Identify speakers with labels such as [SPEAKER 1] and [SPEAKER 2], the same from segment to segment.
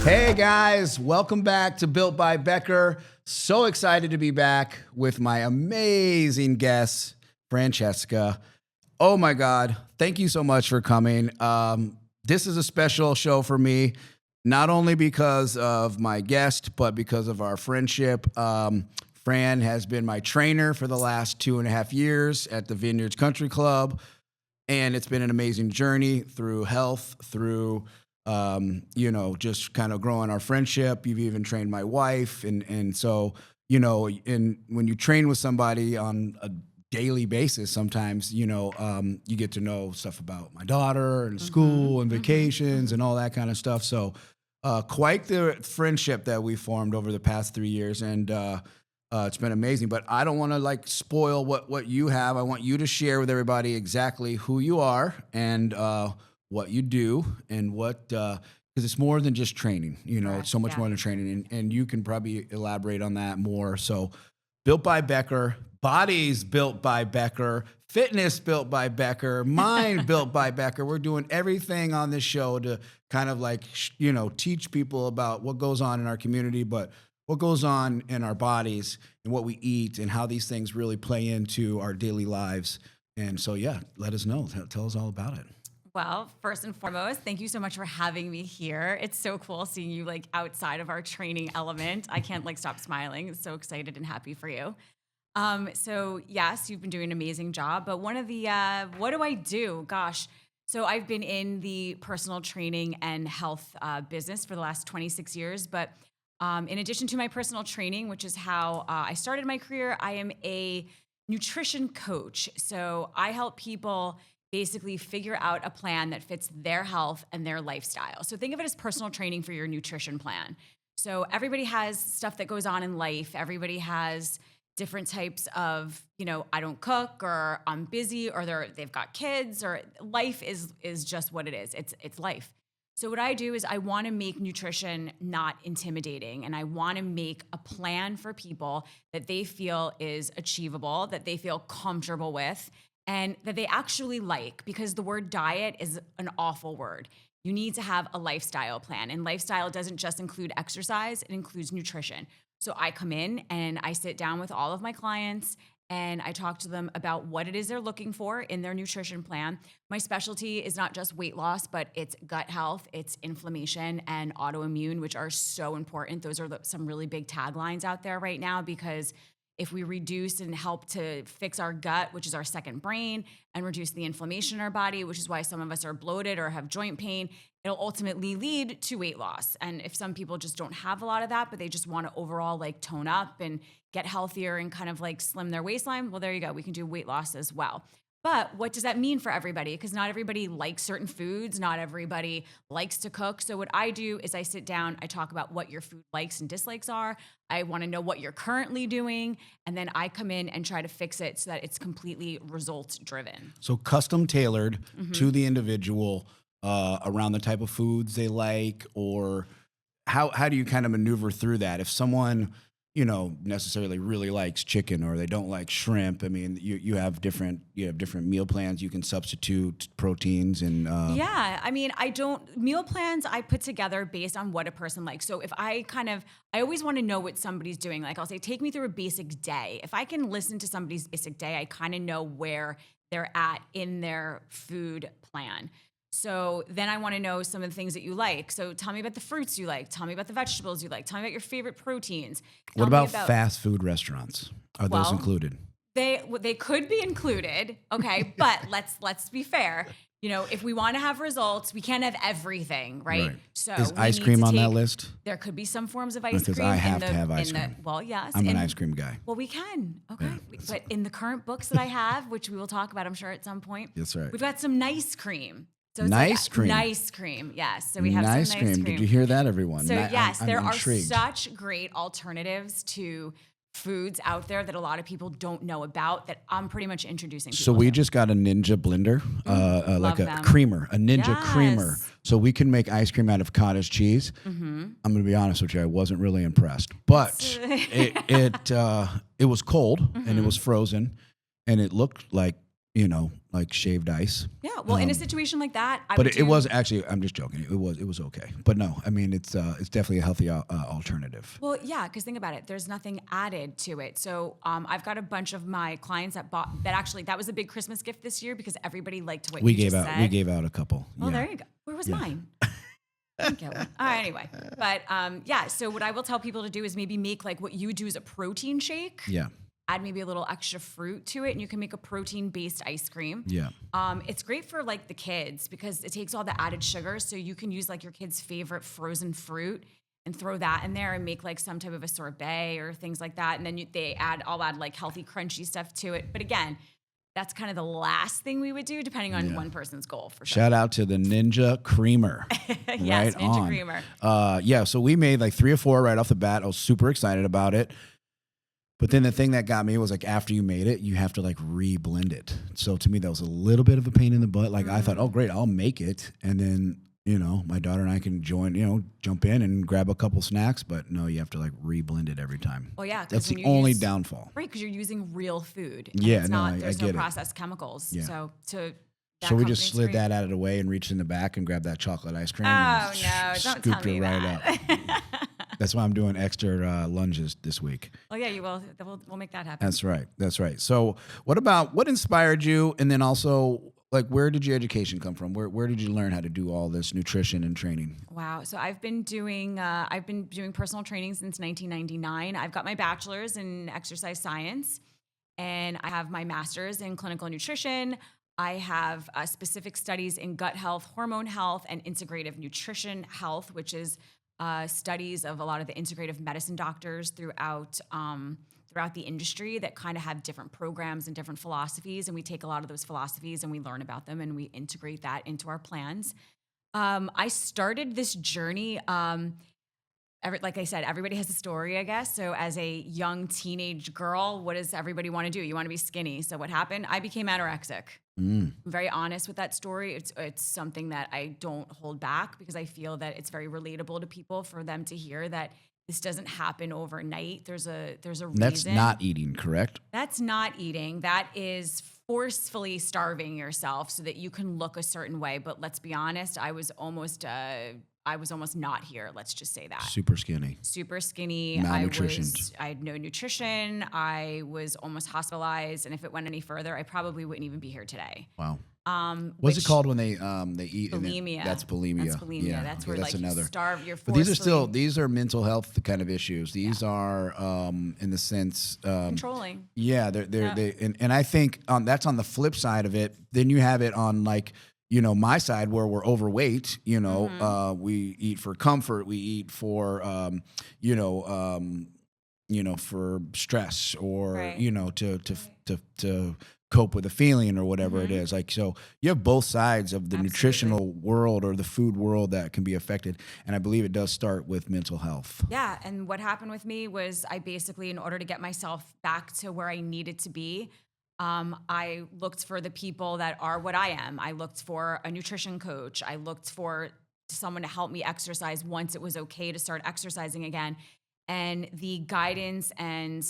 [SPEAKER 1] Hey guys, welcome back to Built by Becker. So excited to be back with my amazing guest, Francesca. Oh my God, thank you so much for coming. This is a special show for me, not only because of my guest, but because of our friendship. Fran has been my trainer for the last 2.5 years at the Vineyards Country Club, and it's been an amazing journey through health, through just kind of growing our friendship. You've even trained my wife. And so, when you train with somebody on a daily basis, sometimes, you get to know stuff about my daughter and school and vacations and all that kind of stuff. So quite the friendship that we formed over the past 3 years. And it's been amazing, but I don't want to spoil what you have. I want you to share with everybody exactly who you are and what you do and what, because it's more than just training, it's so much more than training. And you can probably elaborate on that more. So Built by Becker, bodies built by Becker, fitness built by Becker, mind built by Becker. We're doing everything on this show to kind of teach people about what goes on in our community, but what goes on in our bodies and what we eat and how these things really play into our daily lives. And so, let us know. Tell us all about it.
[SPEAKER 2] Well, first and foremost, thank you so much for having me here. It's so cool seeing you outside of our training element. I can't stop smiling. So excited and happy for you. So yes, you've been doing an amazing job, but one of the, what do I do? Gosh. So I've been in the personal training and health business for the last 26 years, but in addition to my personal training, which is how I started my career, I am a nutrition coach. So I help people basically figure out a plan that fits their health and their lifestyle. So think of it as personal training for your nutrition plan. So everybody has stuff that goes on in life. Everybody has different types of, I don't cook, or I'm busy, or they've got kids, or life is just what it is. It's life. So what I do is I want to make nutrition not intimidating, and I want to make a plan for people that they feel is achievable, that they feel comfortable with, and that they actually like, because the word diet is an awful word. You need to have a lifestyle plan, and lifestyle doesn't just include exercise, it includes nutrition. So I come in and I sit down with all of my clients and I talk to them about what it is they're looking for in their nutrition plan. My specialty is not just weight loss, but it's gut health, it's inflammation and autoimmune, which are so important. Those are some really big taglines out there right now, because if we reduce and help to fix our gut, which is our second brain, and reduce the inflammation in our body, which is why some of us are bloated or have joint pain, it'll ultimately lead to weight loss. And if some people just don't have a lot of that, but they just want to overall tone up and get healthier and kind of slim their waistline, well, there you go. We can do weight loss as well. But what does that mean for everybody? Because not everybody likes certain foods. Not everybody likes to cook. So what I do is I sit down, I talk about what your food likes and dislikes are. I want to know what you're currently doing. And then I come in and try to fix it so that it's completely results driven.
[SPEAKER 1] So custom tailored to the individual around the type of foods they like, or how do you kind of maneuver through that? If someone necessarily really likes chicken, or they don't like shrimp. I mean, you have different meal plans. You can substitute proteins and meal plans I put together based on what a person likes. So if I always want to know what somebody's doing. I'll say, take me through a basic day. If I can listen to somebody's basic day, I kind of know where they're at in their food plan. So then I want to know some of the things that you like. So tell me about the fruits you like. Tell me about the vegetables you like. Tell me about your favorite proteins. What about fast food restaurants? Are those included?
[SPEAKER 2] They could be included, okay? But let's be fair. If we want to have results, we can't have everything, right? So
[SPEAKER 1] is ice cream on that list?
[SPEAKER 2] There could be some forms of ice cream.
[SPEAKER 1] Because I have to have ice cream.
[SPEAKER 2] Yes.
[SPEAKER 1] I'm an ice cream guy.
[SPEAKER 2] Well, we can. Okay. Yeah, but in the current books that I have, which we will talk about, I'm sure, at some point.
[SPEAKER 1] That's right.
[SPEAKER 2] We've got some nice cream. So
[SPEAKER 1] nice cream.
[SPEAKER 2] Nice cream, yes. So we have
[SPEAKER 1] nice
[SPEAKER 2] some nice cream.
[SPEAKER 1] Did you hear that, everyone?
[SPEAKER 2] So yes,
[SPEAKER 1] I'm
[SPEAKER 2] there
[SPEAKER 1] intrigued.
[SPEAKER 2] are such great alternatives to foods out there that a lot of people don't know about that I'm pretty much introducing people
[SPEAKER 1] So we
[SPEAKER 2] to.
[SPEAKER 1] just got a Ninja blender, like a
[SPEAKER 2] them.
[SPEAKER 1] creamer, a Ninja
[SPEAKER 2] Yes.
[SPEAKER 1] creamer. So we can make ice cream out of cottage cheese. I'm going to be honest with you, I wasn't really impressed. But it was cold and it was frozen and it looked like like shaved ice.
[SPEAKER 2] Yeah. Well, in a situation like that, I
[SPEAKER 1] But
[SPEAKER 2] would
[SPEAKER 1] it was actually, I'm just joking. It was okay. But no, I mean, it's definitely a healthy alternative.
[SPEAKER 2] Well, yeah, because think about it. There's nothing added to it. So I've got a bunch of my clients that bought that. Actually, that was a big Christmas gift this year because everybody liked what you just said.
[SPEAKER 1] We gave out a couple.
[SPEAKER 2] Well, there you go. Where was mine? I didn't get one. All right, anyway. But yeah, so what I will tell people to do is maybe make like what you would do is a protein shake.
[SPEAKER 1] Yeah.
[SPEAKER 2] Add maybe a little extra fruit to it, and you can make a protein-based ice cream.
[SPEAKER 1] Yeah.
[SPEAKER 2] It's great for like the kids because it takes all the added sugar, so you can use like your kid's favorite frozen fruit and throw that in there and make like some type of a sorbet or things like that. And then I'll add like healthy, crunchy stuff to it. But again, that's kind of the last thing we would do, depending on one person's goal. For sure.
[SPEAKER 1] Shout out to the Ninja Creamer.
[SPEAKER 2] Yes,
[SPEAKER 1] right
[SPEAKER 2] Ninja
[SPEAKER 1] on.
[SPEAKER 2] Creamer.
[SPEAKER 1] Yeah, so we made like 3 or 4 right off the bat. I was super excited about it. But then the thing that got me was like after you made it, you have to like re-blend it. So to me, that was a little bit of a pain in the butt. Like I thought, oh great, I'll make it, and then my daughter and I can jump in and grab a couple snacks. But no, you have to like re-blend it every time.
[SPEAKER 2] Well, yeah,
[SPEAKER 1] that's the only downfall.
[SPEAKER 2] Right, because you're using real food. And
[SPEAKER 1] Yeah,
[SPEAKER 2] there's
[SPEAKER 1] I
[SPEAKER 2] no
[SPEAKER 1] get
[SPEAKER 2] processed chemicals.
[SPEAKER 1] Yeah.
[SPEAKER 2] So
[SPEAKER 1] we just slid that out of the way and reached in the back and grabbed that chocolate ice cream.
[SPEAKER 2] Oh
[SPEAKER 1] and
[SPEAKER 2] no! Don't
[SPEAKER 1] scooped
[SPEAKER 2] tell me
[SPEAKER 1] it right
[SPEAKER 2] that.
[SPEAKER 1] up. That's why I'm doing extra lunges this week.
[SPEAKER 2] Well, yeah, you will. We'll make that happen.
[SPEAKER 1] That's right. So what inspired you? And then also, like, where did your education come from? Where did you learn how to do all this nutrition and training?
[SPEAKER 2] Wow. So I've been doing personal training since 1999. I've got my bachelor's in exercise science, and I have my master's in clinical nutrition. I have specific studies in gut health, hormone health, and integrative nutrition health, which is studies of a lot of the integrative medicine doctors throughout the industry that kind of have different programs and different philosophies. And we take a lot of those philosophies and we learn about them and we integrate that into our plans. I started this journey, like I said, everybody has a story, I guess. So as a young teenage girl, what does everybody want to do? You want to be skinny. So what happened? I became anorexic. I'm very honest with that story. It's something that I don't hold back because I feel that it's very relatable to people for them to hear that this doesn't happen overnight. There's a reason.
[SPEAKER 1] That's not eating, correct?
[SPEAKER 2] That's not eating. That is forcefully starving yourself so that you can look a certain way. But let's be honest, I was almost not here. Let's just say that.
[SPEAKER 1] Super skinny.
[SPEAKER 2] Super skinny.
[SPEAKER 1] Malnutritioned.
[SPEAKER 2] I had no nutrition. I was almost hospitalized. And if it went any further, I probably wouldn't even be here today.
[SPEAKER 1] Wow. What's it called when they eat?
[SPEAKER 2] Bulimia.
[SPEAKER 1] That's bulimia.
[SPEAKER 2] That's bulimia.
[SPEAKER 1] Yeah.
[SPEAKER 2] That's
[SPEAKER 1] okay,
[SPEAKER 2] where
[SPEAKER 1] that's
[SPEAKER 2] like
[SPEAKER 1] another.
[SPEAKER 2] You starve. You're
[SPEAKER 1] but these are mental health kind of issues. These are in the sense
[SPEAKER 2] controlling.
[SPEAKER 1] Yeah, and I think that's on the flip side of it. Then you have it on like my side where we're overweight. We eat for comfort. We eat for for stress or
[SPEAKER 2] right.
[SPEAKER 1] to cope with a feeling or whatever it is. Like, so you have both sides of the nutritional world or the food world that can be affected. And I believe it does start with mental health.
[SPEAKER 2] Yeah. And what happened with me was I basically, in order to get myself back to where I needed to be, I looked for the people that are what I am. I looked for a nutrition coach. I looked for someone to help me exercise once it was okay to start exercising again. And the guidance and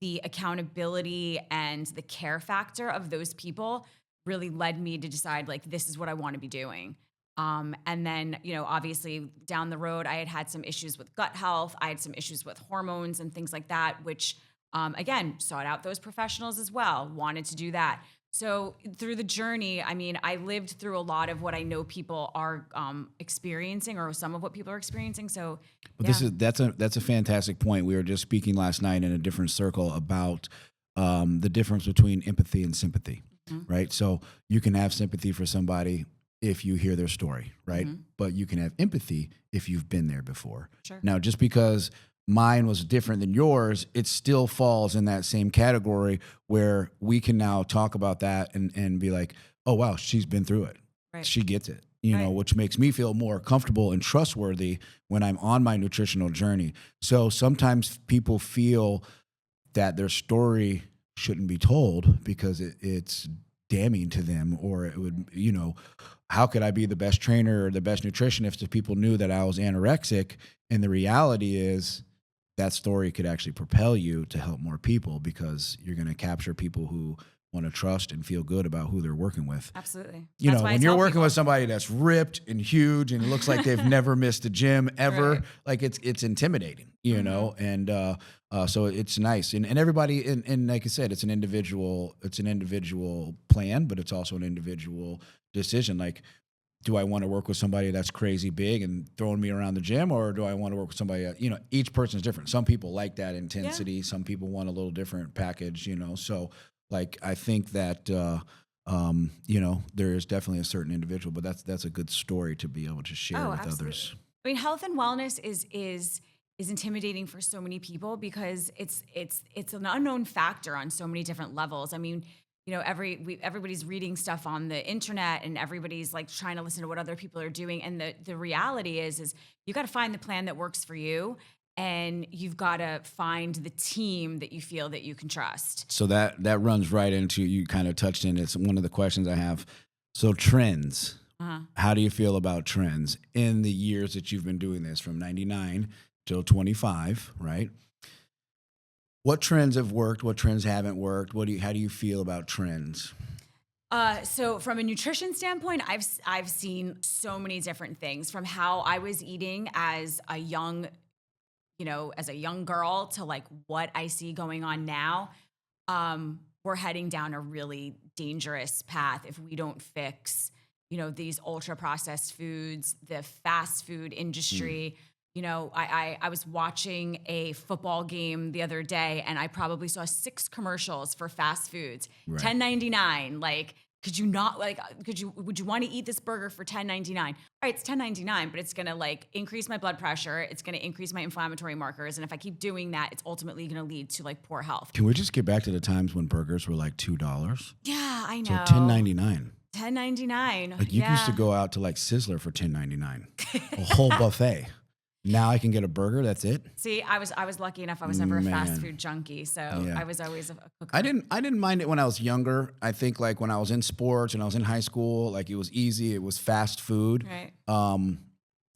[SPEAKER 2] the accountability and the care factor of those people really led me to decide, like, this is what I want to be doing. And then, obviously down the road, I had some issues with gut health. I had some issues with hormones and things like that, which, again, sought out those professionals as well, wanted to do that. So through the journey, I mean, I lived through a lot of what I know people are experiencing, or some of what people are experiencing. So,
[SPEAKER 1] that's a fantastic point. We were just speaking last night in a different circle about the difference between empathy and sympathy, right? So you can have sympathy for somebody if you hear their story, right? But you can have empathy if you've been there before.
[SPEAKER 2] Sure.
[SPEAKER 1] Now, just because mine was different than yours, it still falls in that same category where we can now talk about that and be like, oh, wow, she's been through it.
[SPEAKER 2] Right.
[SPEAKER 1] She gets it, which makes me feel more comfortable and trustworthy when I'm on my nutritional journey. So sometimes people feel that their story shouldn't be told because it's damning to them, or it would, how could I be the best trainer or the best nutritionist if people knew that I was anorexic? And the reality is, that story could actually propel you to help more people because you're going to capture people who want to trust and feel good about who they're working with.
[SPEAKER 2] Absolutely.
[SPEAKER 1] You
[SPEAKER 2] That's
[SPEAKER 1] know,
[SPEAKER 2] why I
[SPEAKER 1] when you're
[SPEAKER 2] tell
[SPEAKER 1] working
[SPEAKER 2] people.
[SPEAKER 1] with somebody that's ripped and huge and it looks like they've never missed a gym ever,
[SPEAKER 2] Right.
[SPEAKER 1] like it's intimidating, you know, and so it's nice. And everybody, and like I said, it's an individual plan, but it's also an individual decision. Like, do I want to work with somebody that's crazy big and throwing me around the gym, or do I want to work with somebody that, you know, each person's different. Some people like that intensity.
[SPEAKER 2] Yeah.
[SPEAKER 1] Some people want a little different package, you know? So like, I think that, you know, there is definitely a certain individual, but that's a good story to be able to share
[SPEAKER 2] Oh,
[SPEAKER 1] with
[SPEAKER 2] absolutely.
[SPEAKER 1] others.
[SPEAKER 2] I mean, health and wellness is intimidating for so many people because it's an unknown factor on so many different levels. I mean, you know, everybody's reading stuff on the internet and everybody's like trying to listen to what other people are doing. And the reality is you got to find the plan that works for you, and you've got to find the team that you feel that you can trust.
[SPEAKER 1] So that runs right into, you kind of touched in, it's one of the questions I have. So trends. How do you feel about trends in the years that you've been doing this from 99 till 25, right? What trends have worked? What trends haven't worked? How do you feel about trends?
[SPEAKER 2] So from a nutrition standpoint, I've seen so many different things, from how I was eating as a young, as a young girl, to like what I see going on now. We're heading down a really dangerous path if we don't fix, these ultra processed foods, the fast food industry. I was watching a football game the other day, and I probably saw 6 commercials for fast foods.
[SPEAKER 1] Right.
[SPEAKER 2] $10.99. Like, would you want to eat this burger for $10.99? All right, it's $10.99, but it's going to like increase my blood pressure. It's going to increase my inflammatory markers. And if I keep doing that, it's ultimately going to lead to like poor health.
[SPEAKER 1] Can we just get back to the times when burgers were like $2?
[SPEAKER 2] Yeah, I
[SPEAKER 1] So
[SPEAKER 2] know.
[SPEAKER 1] $10.99.
[SPEAKER 2] $10.99.
[SPEAKER 1] Like you used to go out to like Sizzler for $10.99, a whole buffet. Now I can get a burger. That's it.
[SPEAKER 2] See, I was lucky enough. I was never a fast food junkie, so
[SPEAKER 1] Yeah.
[SPEAKER 2] I was always a cooker.
[SPEAKER 1] I didn't mind it when I was younger. I think like when I was in sports and I was in high school, like it was easy. It was fast food.
[SPEAKER 2] Right.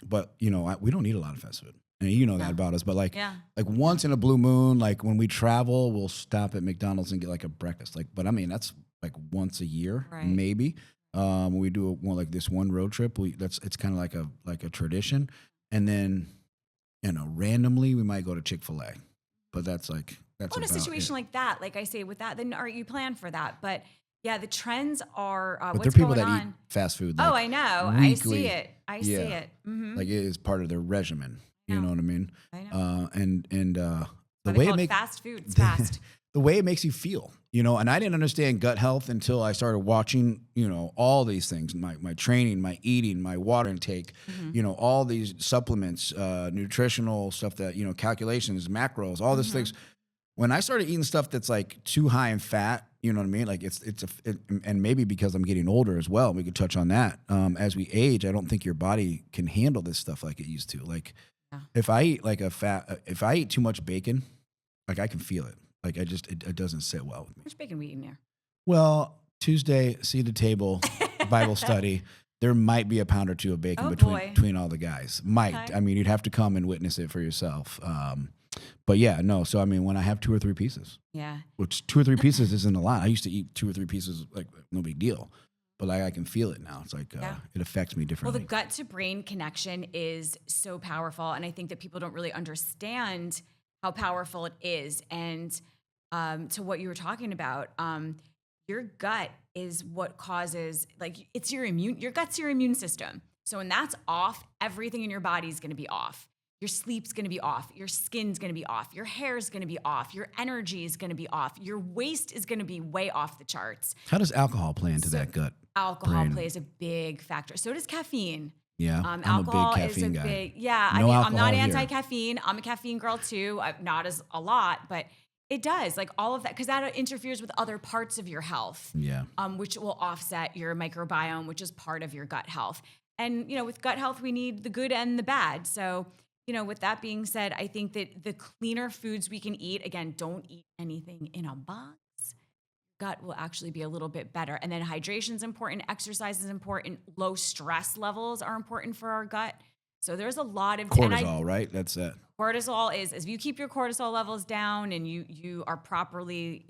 [SPEAKER 1] But we don't eat a lot of fast food. And you know that about us. But like once in a blue moon, like when we travel, we'll stop at McDonald's and get like a breakfast. Like, but I mean that's like once a year, maybe. When we do one road trip, it's kind of like a tradition. And then, randomly we might go to Chick-fil-A, but that's
[SPEAKER 2] in a situation like that, like I say with that, then you plan for that. But yeah, the trends are
[SPEAKER 1] but
[SPEAKER 2] what's
[SPEAKER 1] there are people
[SPEAKER 2] going
[SPEAKER 1] that
[SPEAKER 2] on.
[SPEAKER 1] eat fast food.
[SPEAKER 2] Oh,
[SPEAKER 1] Like
[SPEAKER 2] I know.
[SPEAKER 1] weekly.
[SPEAKER 2] I see it. Mm-hmm.
[SPEAKER 1] Like it is part of their regimen. You know what I mean?
[SPEAKER 2] I know.
[SPEAKER 1] And the
[SPEAKER 2] Why
[SPEAKER 1] way
[SPEAKER 2] they call
[SPEAKER 1] it
[SPEAKER 2] it
[SPEAKER 1] makes
[SPEAKER 2] fast food, it's fast.
[SPEAKER 1] the way it makes you feel, and I didn't understand gut health until I started watching, all these things, my training, my eating, my water intake, all these supplements, nutritional stuff that, calculations, macros, all these things. When I started eating stuff that's like too high in fat, you know what I mean? Like and maybe because I'm getting older as well, we could touch on that. As we age, I don't think your body can handle this stuff like it used to. Like if I eat if I eat too much bacon, like I can feel it. Like it doesn't sit well with me.
[SPEAKER 2] How much bacon we eating there?
[SPEAKER 1] Well, Tuesday, seated table, Bible study. There might be a pound or two of bacon
[SPEAKER 2] boy.
[SPEAKER 1] between all the guys. Might.
[SPEAKER 2] Okay.
[SPEAKER 1] I mean, you'd have to come and witness it for yourself. But yeah, no. So I mean, when I have 2 or 3 pieces, which 2 or 3 pieces isn't a lot. I used to eat 2 or 3 pieces like no big deal. But like I can feel it now. It's like it affects me
[SPEAKER 2] Well,
[SPEAKER 1] differently.
[SPEAKER 2] the gut to brain connection is so powerful, and I think that people don't really understand how powerful it is. And to what you were talking about, your gut is what causes, like, your gut's your immune system. So when that's off, everything in your body is going to be off. Your sleep's going to be off. Your skin's going to be off. Your hair's going to be off. Your energy is going to be off. Your waist is going to be way off the charts.
[SPEAKER 1] How does alcohol play into that gut?
[SPEAKER 2] Alcohol
[SPEAKER 1] brain?
[SPEAKER 2] plays a big factor. So does caffeine.
[SPEAKER 1] Yeah, I'm
[SPEAKER 2] Alcohol
[SPEAKER 1] a big caffeine
[SPEAKER 2] is a
[SPEAKER 1] guy.
[SPEAKER 2] big, yeah.
[SPEAKER 1] No
[SPEAKER 2] I'm not
[SPEAKER 1] alcohol here.
[SPEAKER 2] anti-caffeine. I'm a caffeine girl too. Not as a lot, but it does, like all of that, because that interferes with other parts of your health.
[SPEAKER 1] Yeah.
[SPEAKER 2] Which will offset your microbiome, which is part of your gut health. And with gut health, we need the good and the bad. So, with that being said, I think that the cleaner foods we can eat, again, don't eat anything in a box. Gut will actually be a little bit better. And then hydration is important, exercise is important, low stress levels are important for our gut. So there's a lot of
[SPEAKER 1] Cortisol, right? That's it.
[SPEAKER 2] Cortisol is if you keep your cortisol levels down and you are properly,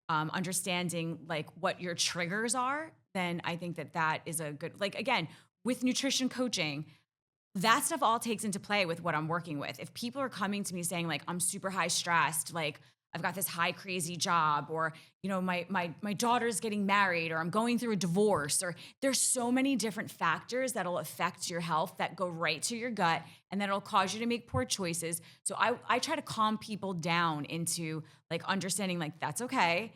[SPEAKER 2] understanding like what your triggers are, then I think that is a good, like, again, with nutrition coaching, that stuff all takes into play with what I'm working with. If people are coming to me saying like, I'm super high stressed, like I've got this high crazy job, or, my daughter's getting married, or I'm going through a divorce, or there's so many different factors that'll affect your health that go right to your gut and that'll cause you to make poor choices. So I try to calm people down into like understanding like, that's okay.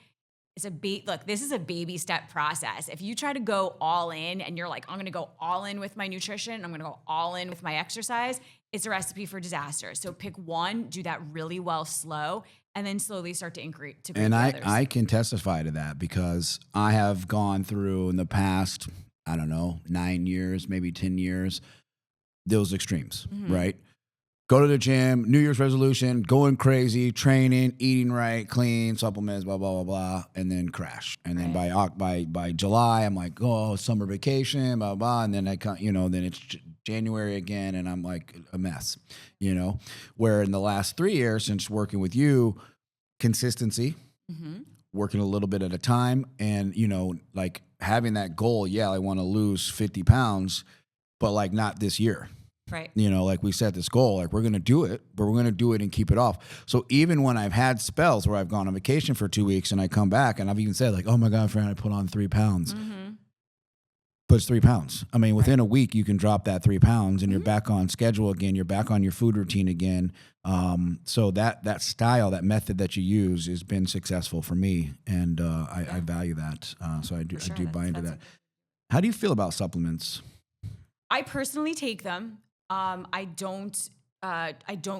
[SPEAKER 2] Look, this is a baby step process. If you try to go all in and you're like, I'm going to go all in with my nutrition, I'm going to go all in with my exercise, it's a recipe for disaster. So pick one, do that really well, slow, and then slowly start to increase.
[SPEAKER 1] And I can testify to that because I have gone through in the past, I don't know, 9 years, maybe 10 years, those extremes, right? Go to the gym, New Year's resolution, going crazy, training, eating right, clean, supplements, blah, blah, blah, blah, and then crash. And then by July, I'm like, oh, summer vacation, blah, blah. And then then it's January again, and I'm like a mess, Where in the last 3 years since working with you, consistency, working a little bit at a time, and, like having that goal, I want to lose 50 pounds, but like not this year.
[SPEAKER 2] Right.
[SPEAKER 1] Like we set this goal, like we're going to do it, but we're going to do it and keep it off. So even when I've had spells where I've gone on vacation for 2 weeks and I come back and I've even said like, oh my God, Fran, I put on 3 pounds. But it's 3 pounds. I mean, within a week you can drop that 3 pounds and you're back on schedule again. You're back on your food routine again. So that style, that method that you use has been successful for me. And I value that. So I do buy into that. How do you feel about supplements?
[SPEAKER 2] I personally take them. I don't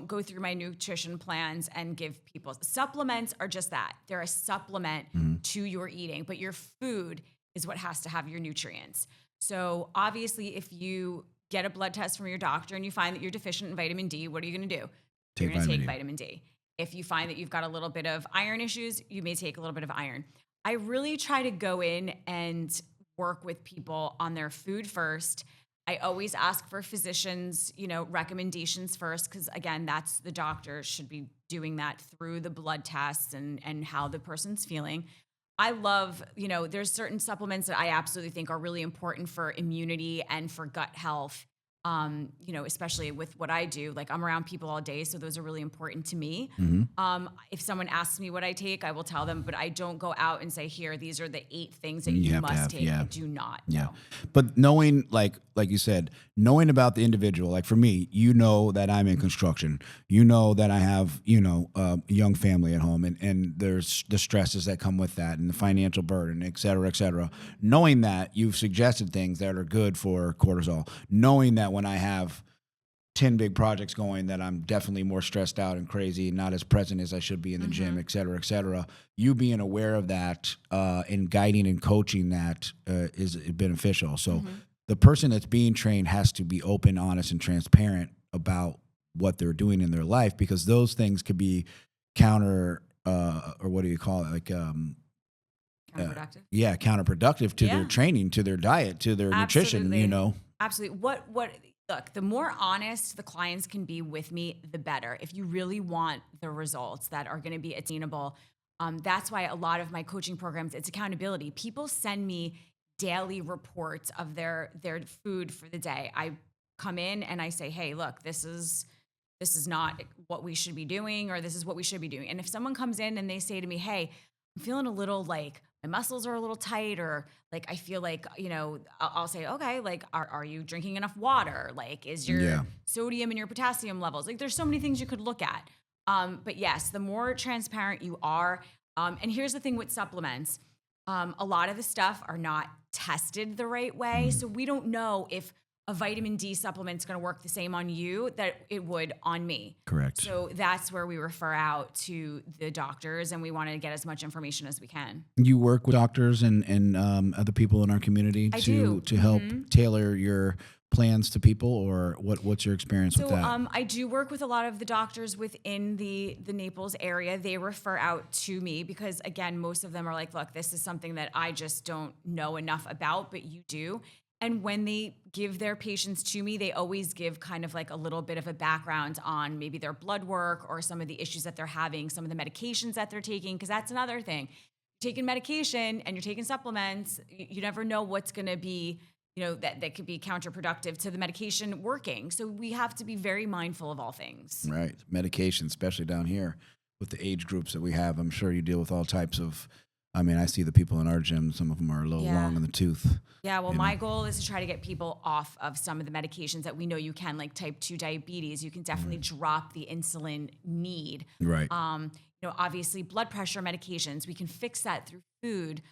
[SPEAKER 2] go through my nutrition plans and give people supplements. Are just that. They're a supplement to your eating, but your food is what has to have your nutrients. So obviously, if you get a blood test from your doctor and you find that you're deficient in vitamin D, what are you going to do? You're going to take vitamin D. If you find that you've got a little bit of iron issues, you may take a little bit of iron. I really try to go in and work with people on their food first. I always ask for physicians, recommendations first, because again, that's the doctor should be doing that through the blood tests and how the person's feeling. I love, there's certain supplements that I absolutely think are really important for immunity and for gut health. Especially with what I do, like I'm around people all day. So those are really important to me. If someone asks me what I take, I will tell them, but I don't go out and say, here, these are the 8 things that you must take. I do not.
[SPEAKER 1] Yeah.
[SPEAKER 2] No.
[SPEAKER 1] But knowing, like you said, knowing about the individual, like for me, that I'm in construction, that I have, a young family at home and there's the stresses that come with that and the financial burden, et cetera, et cetera. Knowing that you've suggested things that are good for cortisol, knowing that when I have 10 big projects going that I'm definitely more stressed out and crazy, not as present as I should be in the gym, et cetera, you being aware of that and guiding and coaching that is beneficial. So the person that's being trained has to be open, honest, and transparent about what they're doing in their life, because those things could be counter, or what do you call it? Like,
[SPEAKER 2] counterproductive.
[SPEAKER 1] Counterproductive to their training, to their diet, to their nutrition,
[SPEAKER 2] Absolutely. Look, the more honest the clients can be with me, the better. If you really want the results that are going to be attainable, that's why a lot of my coaching programs, it's accountability. People send me daily reports of their food for the day. I come in and I say, hey, look, this is not what we should be doing, or this is what we should be doing. And if someone comes in and they say to me, hey, I'm feeling a little like my muscles are a little tight, or like I feel like, I'll say, okay, like are you drinking enough water? Like is your sodium and your potassium levels? Like there's so many things you could look at. But yes, the more transparent you are, and here's the thing with supplements, a lot of the stuff are not tested the right way. So we don't know if a vitamin D supplement is going to work the same on you that it would on me.
[SPEAKER 1] Correct.
[SPEAKER 2] So that's where we refer out to the doctors, and we want to get as much information as we can.
[SPEAKER 1] You work with doctors and other people in our community to help tailor your plans to people, or what's your experience with that?
[SPEAKER 2] I do work with a lot of the doctors within the Naples area. They refer out to me because, again, most of them are like, look, this is something that I just don't know enough about, but you do. And when they give their patients to me, they always give kind of like a little bit of a background on maybe their blood work or some of the issues that they're having, some of the medications that they're taking, because that's another thing. taking medication and you're taking supplements, you never know what's going to be, that could be counterproductive to the medication working. So we have to be very mindful of all things.
[SPEAKER 1] Right. Medication, especially down here with the age groups that we have. I'm sure you deal with all types of, I see the people in our gym, some of them are a little long in the tooth.
[SPEAKER 2] Yeah, well, my goal is to try to get people off of some of the medications that we know you can, like type 2 diabetes. You can definitely drop the insulin need.
[SPEAKER 1] Right.
[SPEAKER 2] Obviously blood pressure medications, we can fix that through food.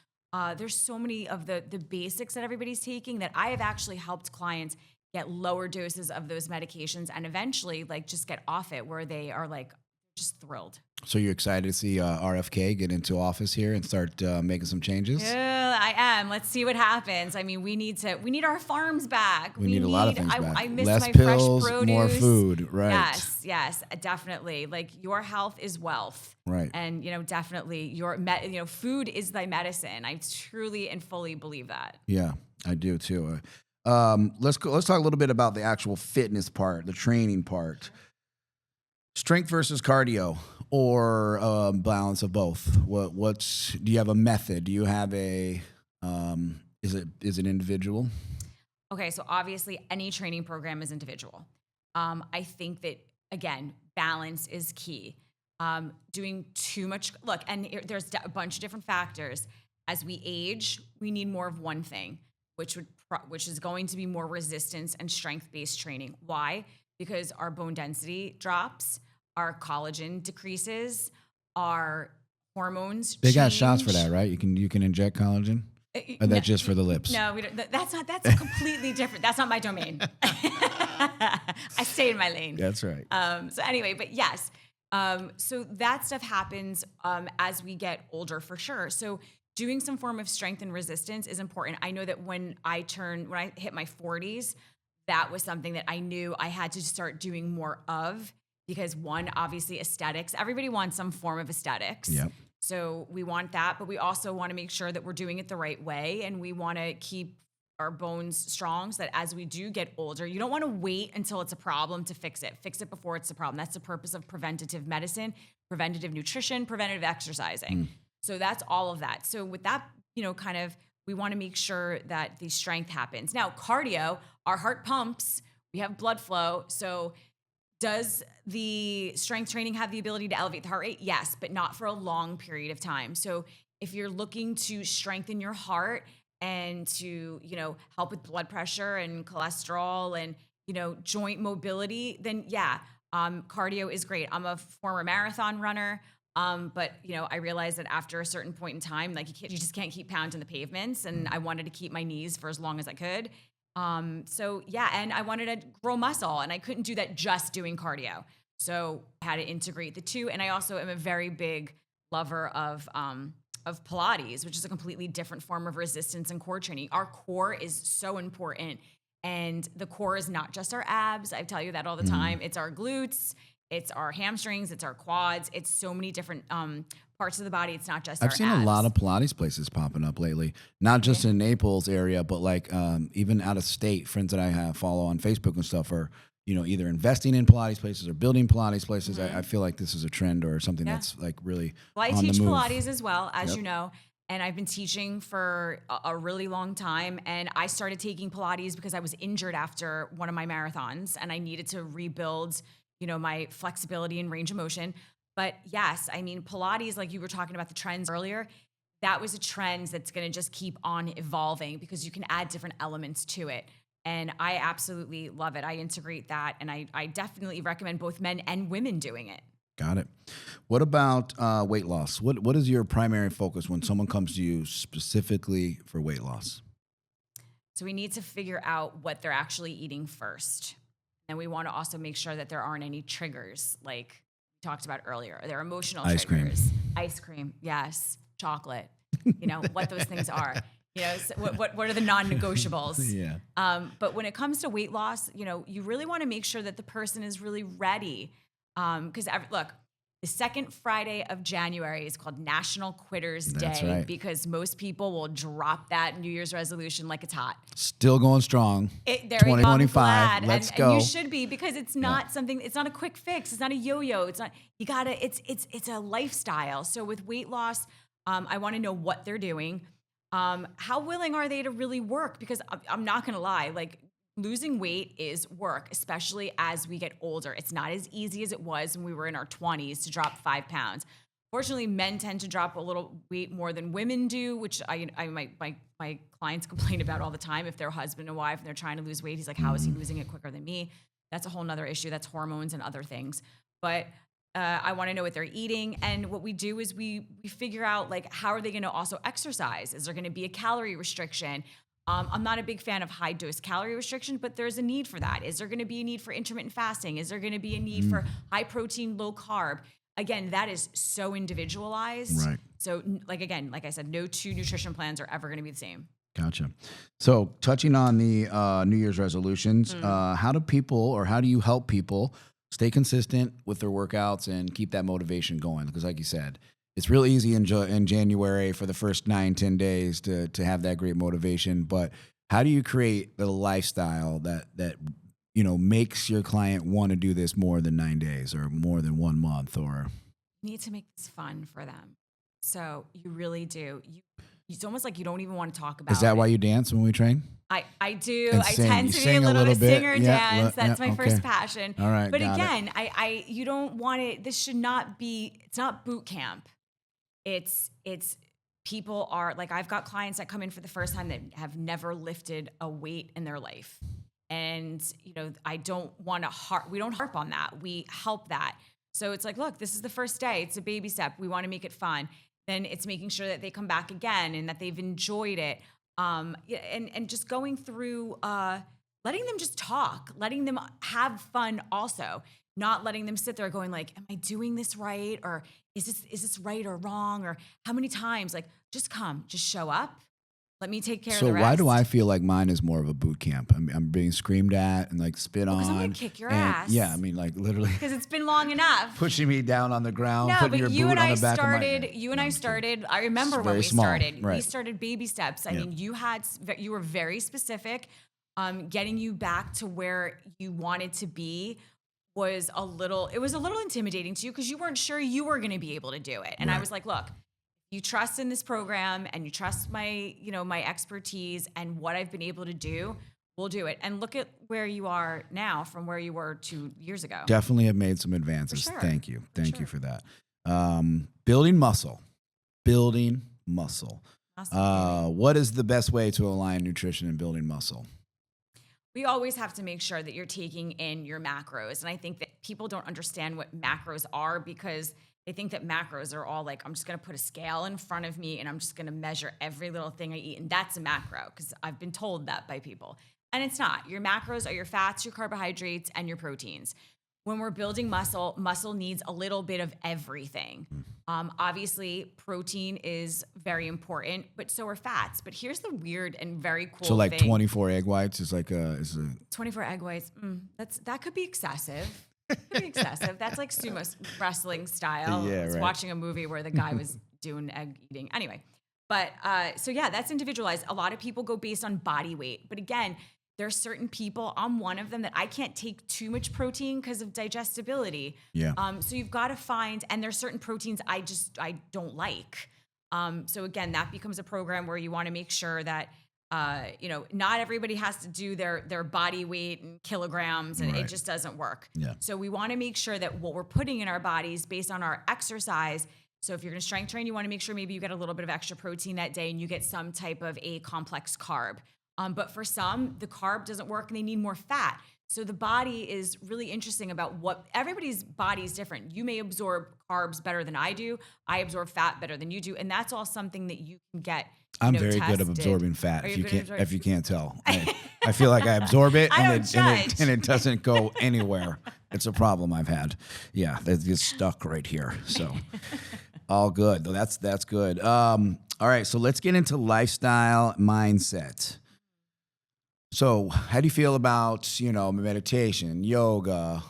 [SPEAKER 2] There's so many of the basics that everybody's taking that I have actually helped clients get lower doses of those medications and eventually like just get off it where they are like just thrilled.
[SPEAKER 1] So you're excited to see RFK get into office here and start making some changes?
[SPEAKER 2] Yeah, I am. Let's see what happens. I mean, we need our farms back.
[SPEAKER 1] We need a lot of things back.
[SPEAKER 2] I miss
[SPEAKER 1] Less
[SPEAKER 2] my
[SPEAKER 1] pills,
[SPEAKER 2] fresh produce.
[SPEAKER 1] more food. Right.
[SPEAKER 2] Yes, definitely. Like your health is wealth.
[SPEAKER 1] Right.
[SPEAKER 2] And definitely your food is thy medicine. I truly and fully believe that.
[SPEAKER 1] Yeah, I do too. Let's talk a little bit about the actual fitness part, the training part. Strength versus cardio, or balance of both. Do you have a method? Do you have a is it individual?
[SPEAKER 2] Okay, so obviously any training program is individual. I think that again, balance is key. Doing too much, there's a bunch of different factors. As we age, we need more of one thing, which is going to be more resistance and strength-based training. Why? Because our bone density drops, our collagen decreases, our hormones
[SPEAKER 1] They
[SPEAKER 2] change.
[SPEAKER 1] got shots for that, right? You can inject collagen? Or that's just for the lips?
[SPEAKER 2] No, we don't, that's completely different. That's not my domain. I stay in my lane.
[SPEAKER 1] That's right.
[SPEAKER 2] So anyway, but yes. So that stuff happens as we get older for sure. So doing some form of strength and resistance is important. I know that when I hit my 40s, that was something that I knew I had to start doing more of because one, obviously aesthetics. Everybody wants some form of aesthetics.
[SPEAKER 1] Yep.
[SPEAKER 2] So we want that, but we also want to make sure that we're doing it the right way. And we want to keep our bones strong so that as we do get older, you don't want to wait until it's a problem to fix it. Fix it before it's a problem. That's the purpose of preventative medicine, preventative nutrition, preventative exercising. So that's all of that. So with that, we want to make sure that the strength happens. Now, cardio, our heart pumps, we have blood flow. So does the strength training have the ability to elevate the heart rate? Yes, but not for a long period of time. So if you're looking to strengthen your heart and to, help with blood pressure and cholesterol and, joint mobility, then cardio is great. I'm a former marathon runner. But I realized that after a certain point in time, you just can't keep pounding the pavements, and I wanted to keep my knees for as long as I could. And I wanted to grow muscle, and I couldn't do that just doing cardio. So I had to integrate the two. And I also am a very big lover of Pilates, which is a completely different form of resistance and core training. Our core is so important, and the core is not just our abs. I tell you that all the time. It's our glutes. It's our hamstrings, it's our quads, it's so many different parts of the body. It's not just our abs.
[SPEAKER 1] I've seen a lot of Pilates places popping up lately, not just in Naples area, but even out of state. Friends that I follow on Facebook and stuff are, either investing in Pilates places or building Pilates places. I feel like this is a trend or something that's really
[SPEAKER 2] I
[SPEAKER 1] on
[SPEAKER 2] teach
[SPEAKER 1] the move.
[SPEAKER 2] Pilates as well, as you know. And I've been teaching for a really long time. And I started taking Pilates because I was injured after one of my marathons and I needed to rebuild my flexibility and range of motion. But yes, Pilates, like you were talking about the trends earlier, that was a trend that's going to just keep on evolving because you can add different elements to it. And I absolutely love it. I integrate that. And I definitely recommend both men and women doing it.
[SPEAKER 1] Got it. What about weight loss? What is your primary focus when someone comes to you specifically for weight loss?
[SPEAKER 2] So we need to figure out what they're actually eating first. And we want to also make sure that there aren't any triggers like we talked about earlier. There are emotional triggers. Ice cream, yes. Chocolate, what those things are. So what are the non-negotiables?
[SPEAKER 1] Yeah.
[SPEAKER 2] But when it comes to weight loss, you really want to make sure that the person is really ready. Because look, the second Friday of January is called National Quitters
[SPEAKER 1] That's
[SPEAKER 2] Day
[SPEAKER 1] right.
[SPEAKER 2] because most people will drop that New Year's resolution like it's hot.
[SPEAKER 1] Still going strong.
[SPEAKER 2] There
[SPEAKER 1] 2025. Let's go.
[SPEAKER 2] And you should be because it's not something. It's not a quick fix. It's not a yo-yo. It's not. You gotta. It's a lifestyle. So with weight loss, I want to know what they're doing. How willing are they to really work? Because I'm not going to lie, like losing weight is work, especially as we get older. It's not as easy as it was when we were in our 20s to drop 5 pounds. Fortunately, men tend to drop a little weight more than women do, which my clients complain about all the time. If they're husband and wife and they're trying to lose weight, he's like, how is he losing it quicker than me? That's a whole nother issue. That's hormones and other things. But I want to know what they're eating. And what we do is we figure out like, how are they going to also exercise? Is there going to be a calorie restriction? I'm not a big fan of high dose calorie restriction, but there's a need for that. Is there going to be a need for intermittent fasting? Is there going to be a need for high protein, low carb? Again, that is so individualized.
[SPEAKER 1] Right.
[SPEAKER 2] So like I said, no 2 nutrition plans are ever going to be the same.
[SPEAKER 1] Gotcha. So touching on the New Year's resolutions, how do you help people stay consistent with their workouts and keep that motivation going? Because like you said, it's real easy in January for the first 9-10 days to have that great motivation. But how do you create the lifestyle that makes your client want to do this more than 9 days or more than 1 month? Or
[SPEAKER 2] you need to make this fun for them. So you really do. It's almost like you don't even want to talk about it.
[SPEAKER 1] Is that why you dance when we train?
[SPEAKER 2] I do.
[SPEAKER 1] And
[SPEAKER 2] I
[SPEAKER 1] sing.
[SPEAKER 2] tend
[SPEAKER 1] You
[SPEAKER 2] to be a
[SPEAKER 1] sing
[SPEAKER 2] little
[SPEAKER 1] bit?
[SPEAKER 2] singer
[SPEAKER 1] Yeah,
[SPEAKER 2] dance. That's my
[SPEAKER 1] okay.
[SPEAKER 2] first passion.
[SPEAKER 1] All right,
[SPEAKER 2] But
[SPEAKER 1] got
[SPEAKER 2] again, you don't want it. This should not be, it's not boot camp. It's people are like, I've got clients that come in for the first time that have never lifted a weight in their life. And, I don't want to we don't harp on that. We help that. So it's like, look, this is the first day. It's a baby step. We want to make it fun. Then it's making sure that they come back again and that they've enjoyed it. And just going through, letting them just talk, letting them have fun also, not letting them sit there going like, am I doing this right? Or is this right or wrong? Or how many times? Like, just come, just show up. Let me take care of the rest.
[SPEAKER 1] So why do I feel like mine is more of a boot camp? I'm being screamed at and like spit on.
[SPEAKER 2] Because I'm gonna kick your ass.
[SPEAKER 1] Yeah, I mean like literally.
[SPEAKER 2] Because it's been long enough.
[SPEAKER 1] Pushing me down on the ground,
[SPEAKER 2] No,
[SPEAKER 1] putting
[SPEAKER 2] but
[SPEAKER 1] your
[SPEAKER 2] you
[SPEAKER 1] boot
[SPEAKER 2] and
[SPEAKER 1] on
[SPEAKER 2] I
[SPEAKER 1] the back
[SPEAKER 2] started.
[SPEAKER 1] of my.
[SPEAKER 2] You and I started. I remember when we
[SPEAKER 1] small,
[SPEAKER 2] started.
[SPEAKER 1] right.
[SPEAKER 2] We started baby steps. I mean, you were very specific. Getting you back to where you wanted to be was a little intimidating to you because you weren't sure you were going to be able to do it. And I was like, look, you trust in this program and you trust my expertise and what I've been able to do, we'll do it. And look at where you are now from where you were 2 years ago.
[SPEAKER 1] Definitely have made some advances.
[SPEAKER 2] For sure.
[SPEAKER 1] Thank you. Thank you for that. Building muscle. What is the best way to align nutrition and building muscle?
[SPEAKER 2] We always have to make sure that you're taking in your macros. And I think that people don't understand what macros are because they think that macros are all like, I'm just going to put a scale in front of me and I'm just going to measure every little thing I eat. And that's a macro because I've been told that by people. And it's not. Your macros are your fats, your carbohydrates, and your proteins. When we're building muscle needs a little bit of everything. Obviously, protein is very important, but so are fats. But here's the weird and very cool thing.
[SPEAKER 1] So like 24 egg whites is like a
[SPEAKER 2] 24 egg whites. That could be excessive. That's like sumo wrestling style.
[SPEAKER 1] Yeah,
[SPEAKER 2] I was
[SPEAKER 1] right.
[SPEAKER 2] watching a movie where the guy was doing egg eating. Anyway, but so yeah, that's individualized. A lot of people go based on body weight, but again, there are certain people, I'm one of them, that I can't take too much protein because of digestibility.
[SPEAKER 1] Yeah.
[SPEAKER 2] So you've got to find, and there's certain proteins I don't like. So again, that becomes a program where you want to make sure that, not everybody has to do their body weight in kilograms, and it just doesn't work.
[SPEAKER 1] Yeah.
[SPEAKER 2] So we want to make sure that what we're putting in our bodies based on our exercise. So if you're going to strength train, you want to make sure maybe you get a little bit of extra protein that day and you get some type of a complex carb. But for some, the carb doesn't work and they need more fat. So the body is really interesting about what everybody's body is different. You may absorb carbs better than I do. I absorb fat better than you do. And that's all something that you can get.
[SPEAKER 1] I'm very good at absorbing fat.
[SPEAKER 2] Are
[SPEAKER 1] If
[SPEAKER 2] you
[SPEAKER 1] you
[SPEAKER 2] good at
[SPEAKER 1] can't, if you can't tell, I feel like I absorb it and it doesn't go anywhere. It's a problem I've had. Yeah, that gets stuck right here. So all good. That's good. All right, so let's get into lifestyle mindset. So how do you feel about, meditation, yoga,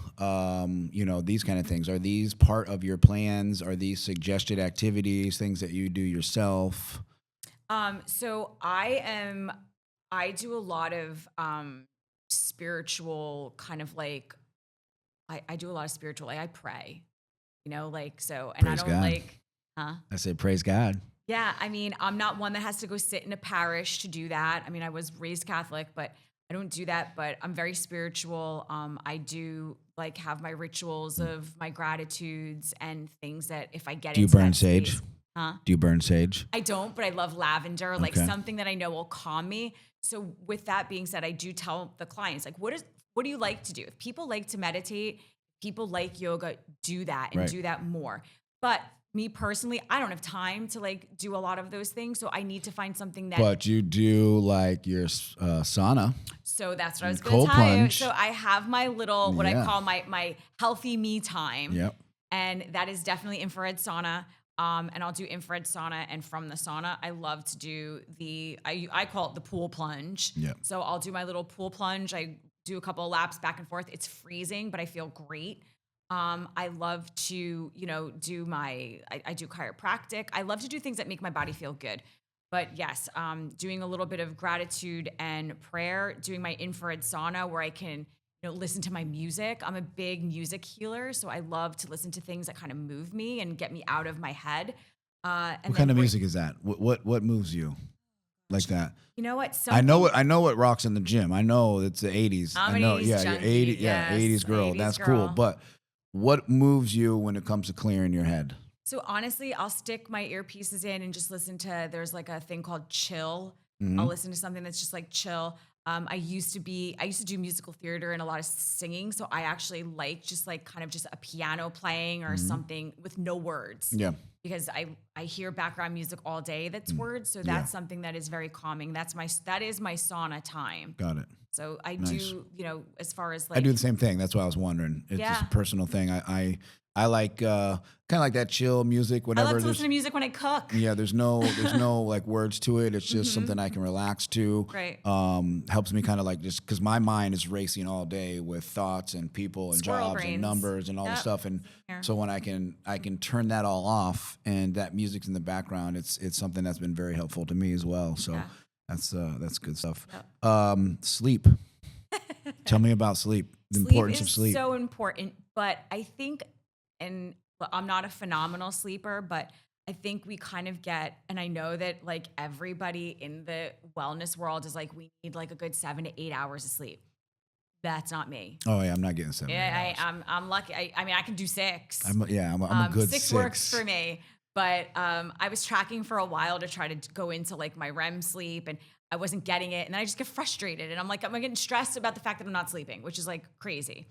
[SPEAKER 1] these kind of things? Are these part of your plans? Are these suggested activities, things that you do yourself?
[SPEAKER 2] So I do a lot of spiritual kind of like, I do a lot of spiritual, like I pray, so, and
[SPEAKER 1] Praise
[SPEAKER 2] I don't
[SPEAKER 1] God.
[SPEAKER 2] like, huh?
[SPEAKER 1] I say, praise God.
[SPEAKER 2] Yeah, I mean, I'm not one that has to go sit in a parish to do that. I mean, I was raised Catholic, but I don't do that. But I'm very spiritual. I do like have my rituals of my gratitudes and things that if I get
[SPEAKER 1] Do you
[SPEAKER 2] into
[SPEAKER 1] burn
[SPEAKER 2] that
[SPEAKER 1] sage?
[SPEAKER 2] space, huh?
[SPEAKER 1] Do you burn sage?
[SPEAKER 2] I don't, but I love lavender, like
[SPEAKER 1] Okay.
[SPEAKER 2] something that I know will calm me. So with that being said, I do tell the clients, like, what do you like to do? If people like to meditate, people like yoga, do that and
[SPEAKER 1] Right.
[SPEAKER 2] do that more. But me personally, I don't have time to like do a lot of those things. So I need to find something that.
[SPEAKER 1] But you do like your sauna.
[SPEAKER 2] So that's what I was
[SPEAKER 1] And
[SPEAKER 2] going to
[SPEAKER 1] cold
[SPEAKER 2] tell you.
[SPEAKER 1] plunge.
[SPEAKER 2] So I have my little, what I
[SPEAKER 1] Yeah.
[SPEAKER 2] call my healthy me time.
[SPEAKER 1] Yep.
[SPEAKER 2] And that is definitely infrared sauna. And I'll do infrared sauna. And from the sauna, I love to do I call it the pool plunge.
[SPEAKER 1] Yep.
[SPEAKER 2] So I'll do my little pool plunge. I do a couple of laps back and forth. It's freezing, but I feel great. I love to, do I do chiropractic. I love to do things that make my body feel good. But yes, doing a little bit of gratitude and prayer, doing my infrared sauna where I can, listen to my music. I'm a big music healer, so I love to listen to things that kind of move me and get me out of my head.
[SPEAKER 1] What kind of music is that? What moves you like that?
[SPEAKER 2] You know what?
[SPEAKER 1] I know what rocks in the gym. I know it's the 80s.
[SPEAKER 2] I'm
[SPEAKER 1] I
[SPEAKER 2] an
[SPEAKER 1] know,
[SPEAKER 2] 80s
[SPEAKER 1] yeah, you're
[SPEAKER 2] junkie.
[SPEAKER 1] 80,
[SPEAKER 2] Yes,
[SPEAKER 1] 80s girl.
[SPEAKER 2] 80s
[SPEAKER 1] That's
[SPEAKER 2] girl.
[SPEAKER 1] cool. But what moves you when it comes to clearing your head?
[SPEAKER 2] So honestly, I'll stick my earpieces in and just listen to, there's like a thing called chill. I'll listen to something that's just like chill. I used to do musical theater and a lot of singing. So I actually like just like kind of just a piano playing or something with no words.
[SPEAKER 1] Yeah.
[SPEAKER 2] Because I hear background music all day that's words. So that's something that is very calming. That is my sauna time.
[SPEAKER 1] Got it.
[SPEAKER 2] So I
[SPEAKER 1] Nice.
[SPEAKER 2] do, as far as like
[SPEAKER 1] I do the same thing. That's why I was wondering. It's just a personal thing. I like kind of like that chill music.
[SPEAKER 2] I
[SPEAKER 1] Whenever
[SPEAKER 2] love to listen to music when I cook.
[SPEAKER 1] yeah, there's no like words to it. It's just something I can relax to.
[SPEAKER 2] Right.
[SPEAKER 1] Helps me kind of like just because my mind is racing all day with thoughts and people and
[SPEAKER 2] Squirrel
[SPEAKER 1] jobs
[SPEAKER 2] brains.
[SPEAKER 1] and numbers and all this
[SPEAKER 2] Yep.
[SPEAKER 1] stuff. And
[SPEAKER 2] Here.
[SPEAKER 1] so when I can turn that all off and that music's in the background, it's something that's been very helpful to me as well. So
[SPEAKER 2] Yeah.
[SPEAKER 1] that's good stuff.
[SPEAKER 2] Yep.
[SPEAKER 1] Sleep. Tell me about sleep. The importance of sleep.
[SPEAKER 2] So important, but I think, and I'm not a phenomenal sleeper, but I think we kind of get, and I know that like everybody in the wellness world is like, we need like a good 7 to 8 hours of sleep. That's not me.
[SPEAKER 1] Oh yeah, I'm not getting 7.
[SPEAKER 2] Yeah, I'm lucky. I mean, I can do 6.
[SPEAKER 1] I'm a good
[SPEAKER 2] 6 works for me. But I was tracking for a while to try to go into like my REM sleep, and I wasn't getting it. And then I just get frustrated, and I'm getting stressed about the fact that I'm not sleeping, which is like crazy.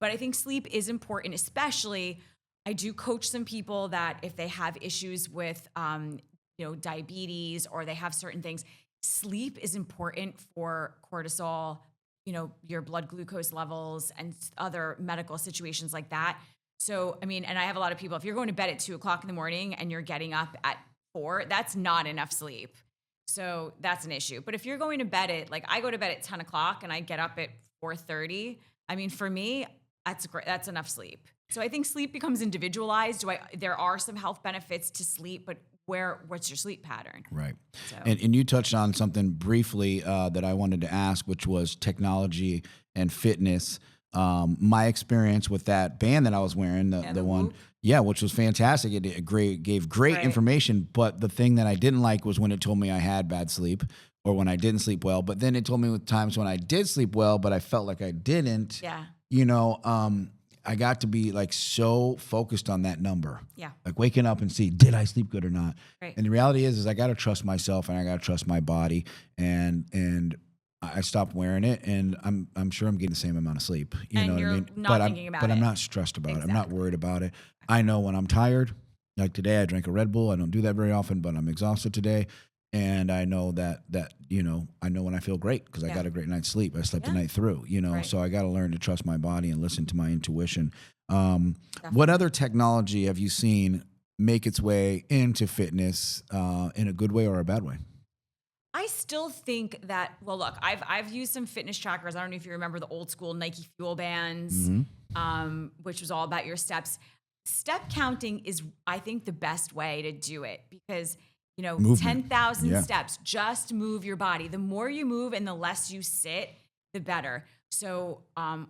[SPEAKER 2] But I think sleep is important, especially I do coach some people that if they have issues with, diabetes or they have certain things, sleep is important for cortisol, your blood glucose levels and other medical situations like that. So, I mean, and I have a lot of people, if you're going to bed at 2:00 in the morning and you're getting up at 4, that's not enough sleep. So that's an issue. But if you're going to bed at, like I go to bed at 10 o'clock and I get up at 4:30, I mean, for me, that's great. That's enough sleep. So I think sleep becomes individualized. There are some health benefits to sleep, but what's your sleep pattern?
[SPEAKER 1] Right.
[SPEAKER 2] So.
[SPEAKER 1] And you touched on something briefly that I wanted to ask, which was technology and fitness. My experience with that band that I was wearing, the one,
[SPEAKER 2] Whoop.
[SPEAKER 1] yeah, which was fantastic. It gave great
[SPEAKER 2] Right.
[SPEAKER 1] information. But the thing that I didn't like was when it told me I had bad sleep or when I didn't sleep well. But then it told me with times when I did sleep well, but I felt like I didn't.
[SPEAKER 2] Yeah.
[SPEAKER 1] I got to be like so focused on that number.
[SPEAKER 2] Yeah.
[SPEAKER 1] Like waking up and see, did I sleep good or not?
[SPEAKER 2] Right.
[SPEAKER 1] And the reality is I got to trust myself and I got to trust my body. And I stopped wearing it, and I'm sure I'm getting the same amount of sleep. You
[SPEAKER 2] And
[SPEAKER 1] know
[SPEAKER 2] you're
[SPEAKER 1] what I mean?
[SPEAKER 2] not thinking about
[SPEAKER 1] but I'm
[SPEAKER 2] it.
[SPEAKER 1] not stressed about it. I'm not
[SPEAKER 2] Exactly.
[SPEAKER 1] worried about it. I know when I'm tired. Like today, I drank a Red Bull. I don't do that very often, but I'm exhausted today. And I know that I know when I feel great because I
[SPEAKER 2] Yeah.
[SPEAKER 1] got a great night's sleep. I slept the
[SPEAKER 2] Yeah.
[SPEAKER 1] night through,
[SPEAKER 2] Right.
[SPEAKER 1] So I got to learn to trust my body and listen to my intuition. What other technology have you seen make its way into fitness in a good way or a bad way?
[SPEAKER 2] I still think that, well, look, I've used some fitness trackers. I don't know if you remember the old school Nike Fuel Bands, which was all about your steps. Step counting is, I think, the best way to do it because,
[SPEAKER 1] Movement.
[SPEAKER 2] 10,000
[SPEAKER 1] Yeah.
[SPEAKER 2] steps, just move your body. The more you move and the less you sit, the better. So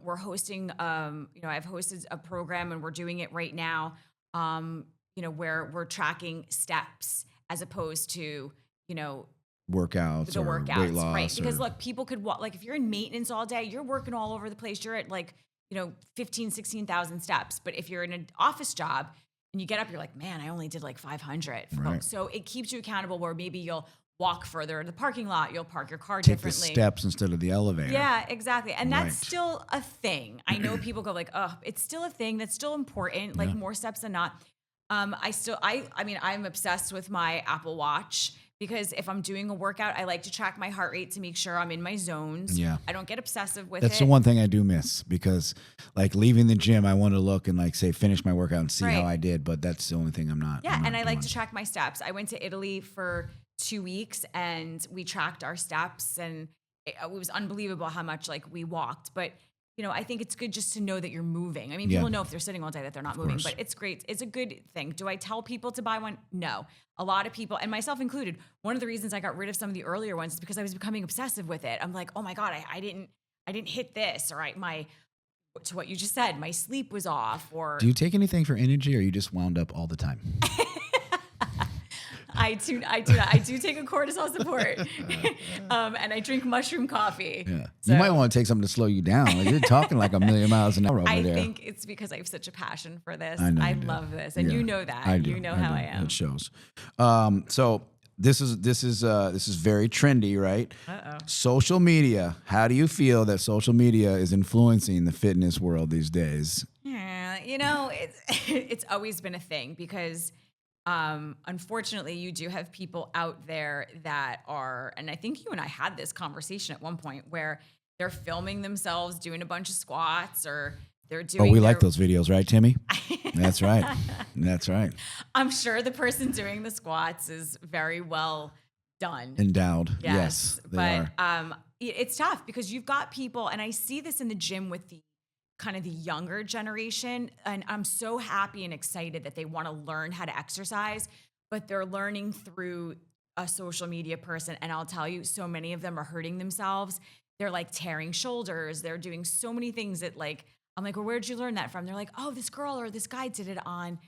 [SPEAKER 2] we're hosting, I've hosted a program and we're doing it right now, where we're tracking steps as opposed to,
[SPEAKER 1] Workouts
[SPEAKER 2] the
[SPEAKER 1] or
[SPEAKER 2] workouts,
[SPEAKER 1] weight loss.
[SPEAKER 2] right? Because look, people could walk, like if you're in maintenance all day, you're working all over the place. You're at like, 15, 16,000 steps. But if you're in an office job and you get up, you're like, man, I only did like 500.
[SPEAKER 1] Right.
[SPEAKER 2] So it keeps you accountable where maybe you'll walk further to the parking lot. You'll park your car
[SPEAKER 1] Take
[SPEAKER 2] differently.
[SPEAKER 1] the steps instead of the elevator.
[SPEAKER 2] Yeah, exactly. And that's
[SPEAKER 1] Right.
[SPEAKER 2] still a thing. I know people go like, oh, it's still a thing. That's still important. Like more steps than not. I'm obsessed with my Apple Watch because if I'm doing a workout, I like to track my heart rate to make sure I'm in my zones.
[SPEAKER 1] Yeah.
[SPEAKER 2] I don't get obsessive with it.
[SPEAKER 1] That's the one thing I do miss because like leaving the gym, I want to look and like say, finish my workout and see how I did. But that's the only thing I'm not.
[SPEAKER 2] Yeah.
[SPEAKER 1] I'm
[SPEAKER 2] And
[SPEAKER 1] not
[SPEAKER 2] I like
[SPEAKER 1] doing.
[SPEAKER 2] to track my steps. I went to Italy for 2 weeks and we tracked our steps and it was unbelievable how much like we walked. But I think it's good just to know that you're moving. I mean, people know if they're sitting all day that they're not moving,
[SPEAKER 1] course.
[SPEAKER 2] but it's great. It's a good thing. Do I tell people to buy one? No. A lot of people, and myself included, one of the reasons I got rid of some of the earlier ones is because I was becoming obsessive with it. I'm like, oh my God, I didn't hit this, or to what you just said, my sleep was off, or
[SPEAKER 1] Do you take anything for energy or you just wound up all the time?
[SPEAKER 2] I do not. I do take a cortisol support, and I drink mushroom coffee.
[SPEAKER 1] Yeah.
[SPEAKER 2] So
[SPEAKER 1] You might want to take something to slow you down. Like you're talking like a million miles an hour over
[SPEAKER 2] I
[SPEAKER 1] there.
[SPEAKER 2] think it's because I have such a passion for this.
[SPEAKER 1] I know
[SPEAKER 2] I
[SPEAKER 1] you do.
[SPEAKER 2] love this, and
[SPEAKER 1] Yeah,
[SPEAKER 2] you know that.
[SPEAKER 1] I do.
[SPEAKER 2] You know how I am.
[SPEAKER 1] It shows. So this is very trendy, right?
[SPEAKER 2] Uh-oh.
[SPEAKER 1] Social media. How do you feel that social media is influencing the fitness world these days?
[SPEAKER 2] Yeah, it's always been a thing because unfortunately you do have people out there that are, and I think you and I had this conversation at one point where they're filming themselves doing a bunch of squats or they're doing.
[SPEAKER 1] Oh, we like those videos, right, Timmy? That's right. That's right.
[SPEAKER 2] I'm sure the person doing the squats is very well done.
[SPEAKER 1] Endowed. Yes, they
[SPEAKER 2] but
[SPEAKER 1] are.
[SPEAKER 2] it's tough because you've got people, and I see this in the gym with the kind of the younger generation, and I'm so happy and excited that they want to learn how to exercise, but they're learning through a social media person. And I'll tell you, so many of them are hurting themselves. They're like tearing shoulders. They're doing so many things that like, I'm like, well, where'd you learn that from? They're like, oh, this girl or this guy did it on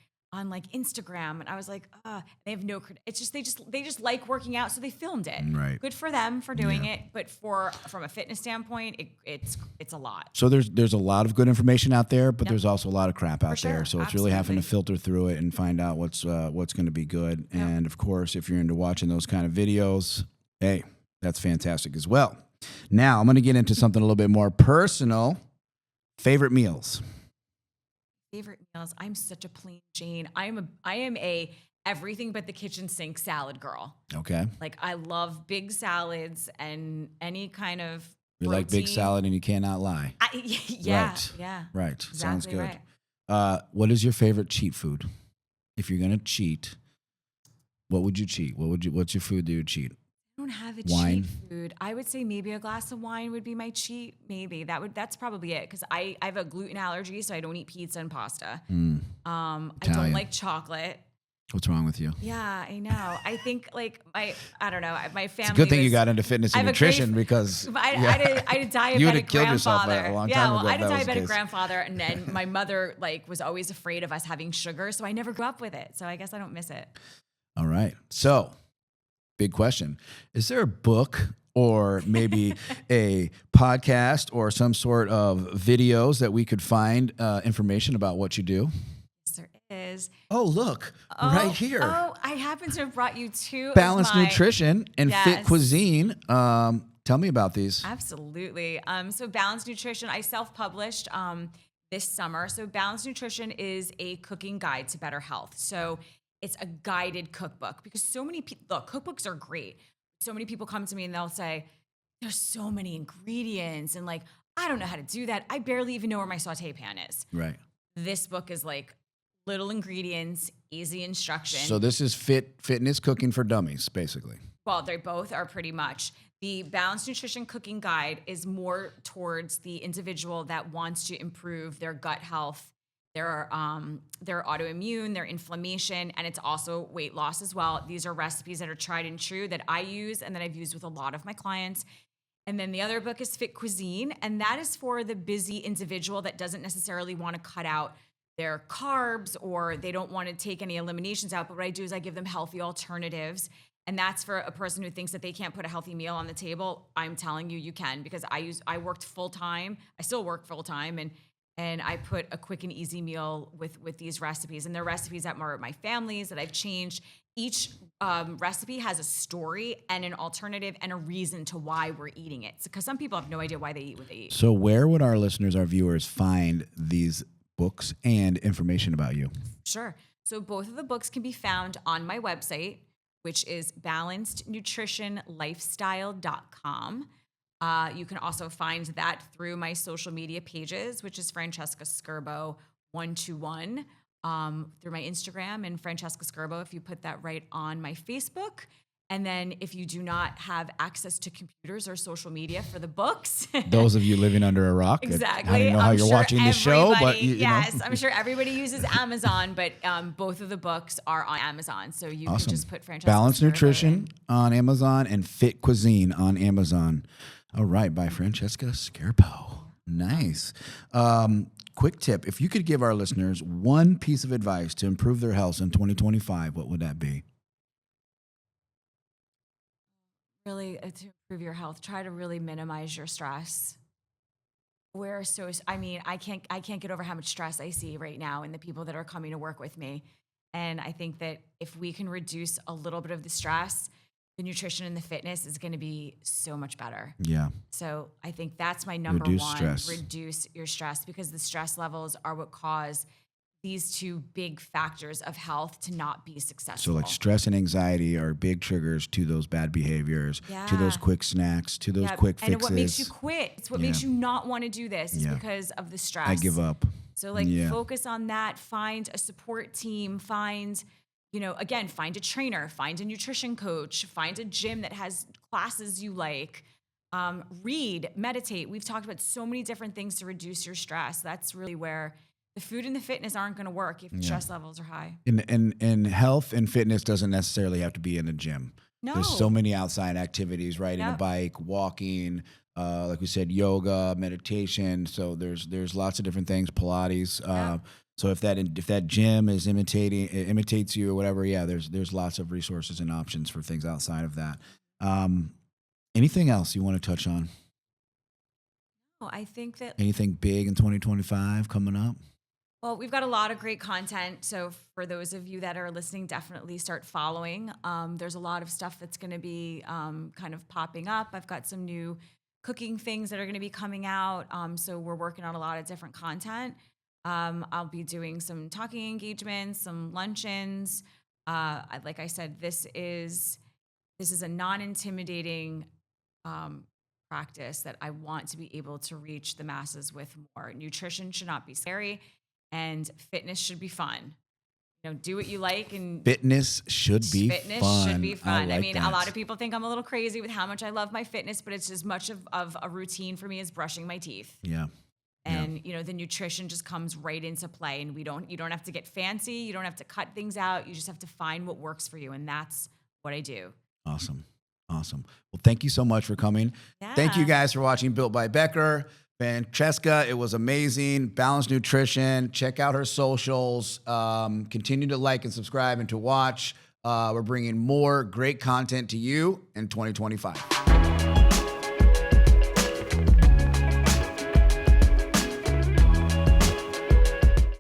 [SPEAKER 2] like Instagram. And I was like, they have no, it's just, they just like working out. So they filmed it.
[SPEAKER 1] Right.
[SPEAKER 2] Good for them for doing it. But from a fitness standpoint, it's a lot.
[SPEAKER 1] So there's a lot of good information out there, but there's also a lot of crap out there. So it's really having to filter through it and find out what's going to be good. Yep. And of course, if you're into watching those kind of videos, hey, that's fantastic as well. Now I'm going to get into something a little bit more personal. Favorite meals.
[SPEAKER 2] Favorite meals. I'm such a plain Jane. I am a everything but the kitchen sink salad girl.
[SPEAKER 1] Okay.
[SPEAKER 2] Like I love big salads and any kind of
[SPEAKER 1] You like big salad and you cannot lie.
[SPEAKER 2] Yeah.
[SPEAKER 1] Right.
[SPEAKER 2] Yeah.
[SPEAKER 1] Right.
[SPEAKER 2] Exactly
[SPEAKER 1] Sounds good.
[SPEAKER 2] right.
[SPEAKER 1] What is your favorite cheat food? If you're going to cheat, what would you cheat? What's your food that you would cheat?
[SPEAKER 2] I don't have a
[SPEAKER 1] Wine?
[SPEAKER 2] cheat food. I would say maybe a glass of wine would be my cheat. Maybe that's probably it. Cause I have a gluten allergy, so I don't eat pizza and pasta. I don't like chocolate.
[SPEAKER 1] What's wrong with you?
[SPEAKER 2] Yeah, I know. I think like I don't know. My family.
[SPEAKER 1] It's a good thing you got into fitness and nutrition because
[SPEAKER 2] I had a diabetic
[SPEAKER 1] you would have killed yourself
[SPEAKER 2] grandfather.
[SPEAKER 1] a long time ago.
[SPEAKER 2] I had a
[SPEAKER 1] if that was the
[SPEAKER 2] diabetic
[SPEAKER 1] case.
[SPEAKER 2] grandfather, and then my mother like was always afraid of us having sugar, so I never grew up with it. So I guess I don't miss it.
[SPEAKER 1] All right. So, big question: is there a book or maybe a podcast or some sort of videos that we could find information about what you do?
[SPEAKER 2] Yes, there is.
[SPEAKER 1] Oh, look, right here.
[SPEAKER 2] Oh, I happen to have brought you two.
[SPEAKER 1] Balanced nutrition and fit cuisine. Tell me about these.
[SPEAKER 2] Absolutely. So Balanced Nutrition, I self-published this summer. So Balanced Nutrition is a cooking guide to better health. So it's a guided cookbook because so many people, look, cookbooks are great. So many people come to me and they'll say, there's so many ingredients and like, I don't know how to do that. I barely even know where my saute pan is.
[SPEAKER 1] Right.
[SPEAKER 2] This book is like little ingredients, easy instructions.
[SPEAKER 1] So this is fitness cooking for dummies, basically.
[SPEAKER 2] Well, they both are pretty much. The Balanced Nutrition Cooking Guide is more towards the individual that wants to improve their gut health, their autoimmune, their inflammation, and it's also weight loss as well. These are recipes that are tried and true that I use and that I've used with a lot of my clients. And then the other book is Fit Cuisine, and that is for the busy individual that doesn't necessarily want to cut out their carbs or they don't want to take any eliminations out. But what I do is I give them healthy alternatives. And that's for a person who thinks that they can't put a healthy meal on the table. I'm telling you, you can, because I worked full time. I still work full time, and I put a quick and easy meal with these recipes. And they're recipes that are my family's that I've changed. Each recipe has a story and an alternative and a reason to why we're eating it. Because some people have no idea why they eat what they eat.
[SPEAKER 1] So where would our listeners, our viewers, find these books and information about you?
[SPEAKER 2] Sure. So both of the books can be found on my website, which is balancednutritionlifestyle.com. You can also find that through my social media pages, which is Francesca Scerbo 121, through my Instagram and Francesca Scerbo, if you put that right on my Facebook. And then if you do not have access to computers or social media for the books.
[SPEAKER 1] Those of you living under a rock.
[SPEAKER 2] Exactly.
[SPEAKER 1] I don't know how you're watching the show, but you know.
[SPEAKER 2] I'm sure everybody uses Amazon, but both of the books are on Amazon. So you can just put Francesca
[SPEAKER 1] Balanced
[SPEAKER 2] Scerbo
[SPEAKER 1] Nutrition
[SPEAKER 2] in.
[SPEAKER 1] on Amazon and Fit Cuisine on Amazon. All right, by Francesca Scerbo. Nice. Quick tip. If you could give our listeners one piece of advice to improve their health in 2025, what would that be?
[SPEAKER 2] Really, to improve your health, try to really minimize your stress. I can't get over how much stress I see right now in the people that are coming to work with me. And I think that if we can reduce a little bit of the stress, the nutrition and the fitness is going to be so much better.
[SPEAKER 1] Yeah.
[SPEAKER 2] So I think that's my number
[SPEAKER 1] Reduce
[SPEAKER 2] one.
[SPEAKER 1] stress.
[SPEAKER 2] Reduce your stress, because the stress levels are what cause these two big factors of health to not be successful.
[SPEAKER 1] So like stress and anxiety are big triggers to those bad behaviors, to those quick snacks, to those quick fixes.
[SPEAKER 2] And what makes you quit? It's what makes you not want to do this. It's because of the stress.
[SPEAKER 1] I give up.
[SPEAKER 2] So focus on that. Find a support team. Find a trainer. Find a nutrition coach. Find a gym that has classes you like. Read, meditate. We've talked about so many different things to reduce your stress. That's really where the food and the fitness aren't going to work if stress levels are high.
[SPEAKER 1] And health and fitness doesn't necessarily have to be in a gym.
[SPEAKER 2] No.
[SPEAKER 1] There's so many outside activities, riding a bike, walking, like we said, yoga, meditation. So there's lots of different things, Pilates. So if that gym imitates you or whatever, there's lots of resources and options for things outside of that. Anything else you want to touch on?
[SPEAKER 2] Well, I think that
[SPEAKER 1] anything big in 2025 coming up?
[SPEAKER 2] Well, we've got a lot of great content. So for those of you that are listening, definitely start following. There's a lot of stuff that's going to be kind of popping up. I've got some new cooking things that are going to be coming out. So we're working on a lot of different content. I'll be doing some talking engagements, some luncheons. Like I said, this is a non-intimidating practice that I want to be able to reach the masses with more. Nutrition should not be scary, and fitness should be fun. Do what you like, and
[SPEAKER 1] fitness should be fun.
[SPEAKER 2] I mean, a lot of people think I'm a little crazy with how much I love my fitness, but it's as much of a routine for me as brushing my teeth.
[SPEAKER 1] Yeah.
[SPEAKER 2] And the nutrition just comes right into play, and you don't have to get fancy. You don't have to cut things out. You just have to find what works for you, and that's what I do.
[SPEAKER 1] Awesome. Well, thank you so much for coming.
[SPEAKER 2] Yeah.
[SPEAKER 1] Thank you guys for watching Built by Becker. Francesca, it was amazing. Balanced Nutrition. Check out her socials. Continue to like and subscribe and to watch. We're bringing more great content to you in 2025.